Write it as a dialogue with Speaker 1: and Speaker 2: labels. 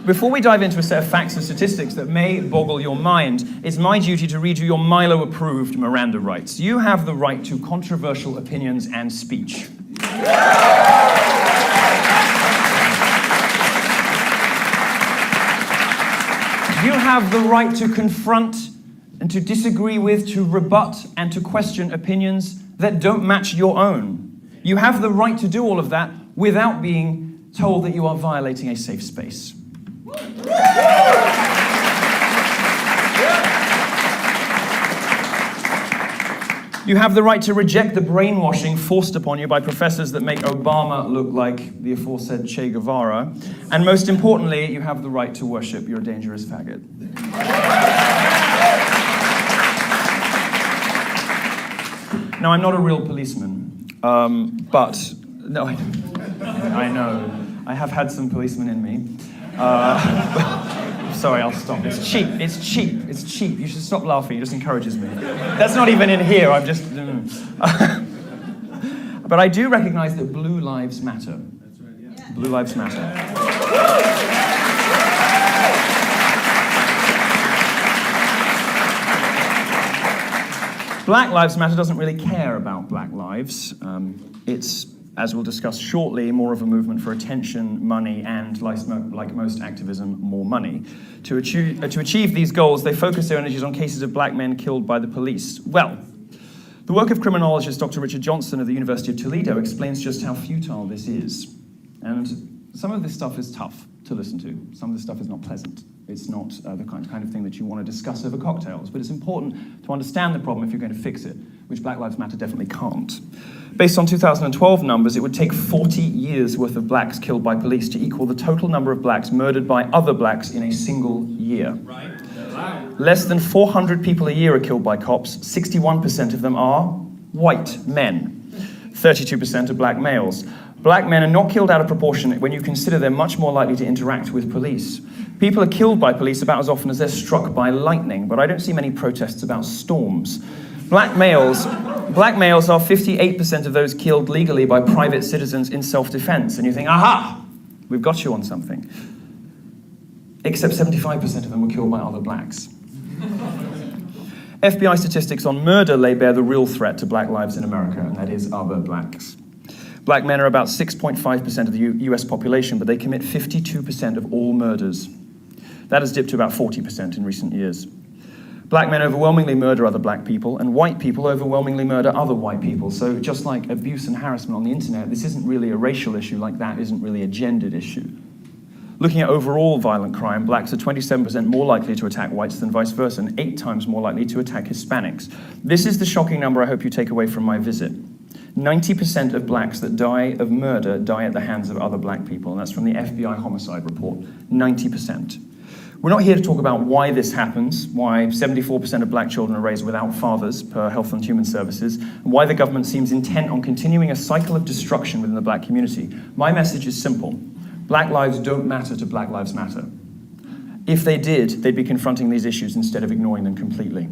Speaker 1: Before we dive into a set of facts and statistics that may boggle your mind, it's my duty to read you your Milo-approved Miranda rights. You have the right to controversial opinions and speech. You have the right to confront and to disagree with, to rebut and to question opinions that don't match your own. You have the right to do all of that without being told that you are violating a safe space. You have the right to reject the brainwashing forced upon you by professors that make Obama look like the aforesaid Che Guevara. And most importantly, you have the right to worship your dangerous faggot. Now, I'm not a real policeman, but no, I know. I have had some policemen in me. Sorry, I'll stop. It's cheap. It's cheap. It's cheap. You should stop laughing. It just encourages me. That's not even in here. I'm just... But I do recognize that blue lives matter. That's right, yeah. Blue lives matter. Black Lives Matter doesn't really care about black lives. It's, as we'll discuss shortly, more of a movement for attention, money, and, like most activism, more money. To achieve these goals, they focus their energies on cases of black men killed by the police. Well, the work of criminologist Dr. Richard Johnson of the University of Toledo explains just how futile this is. And some of this stuff is tough to listen to. Some of this stuff is not pleasant. It's not the kind of thing that you want to discuss over cocktails, but it's important to understand the problem if you're going to fix it, which Black Lives Matter definitely can't. Based on 2012 numbers, it would take 40 years worth of blacks killed by police to equal the total number of blacks murdered by other blacks in a single year. Right. Less than 400 people a year are killed by cops. 61% of them are white men. 32% are black males. Black men are not killed out of proportion when you consider they're much more likely to interact with police. People are killed by police about as often as they're struck by lightning, but I don't see many protests about storms. Black males are 58% of those killed legally by private citizens in self-defense. And you think, aha, we've got you on something. Except 75% of them were killed by other blacks. FBI statistics on murder lay bare the real threat to black lives in America, and that is other blacks. Black men are about 6.5% of the US population, but they commit 52% of all murders. That has dipped to about 40% in recent years. Black men overwhelmingly murder other black people, and white people overwhelmingly murder other white people. So just like abuse and harassment on the internet, this isn't really a racial issue like that isn't really a gendered issue. Looking at overall violent crime, blacks are 27% more likely to attack whites than vice versa, and 8 times more likely to attack Hispanics. This is the shocking number I hope you take away from my visit. 90% of blacks that die of murder die at the hands of other black people, and that's from the FBI homicide report, 90%. We're not here to talk about why this happens, why 74% of black children are raised without fathers per Health and Human Services, and why the government seems intent on continuing a cycle of destruction within the black community. My message is simple. Black lives don't matter to Black Lives Matter. If they did, they'd be confronting these issues instead of ignoring them completely.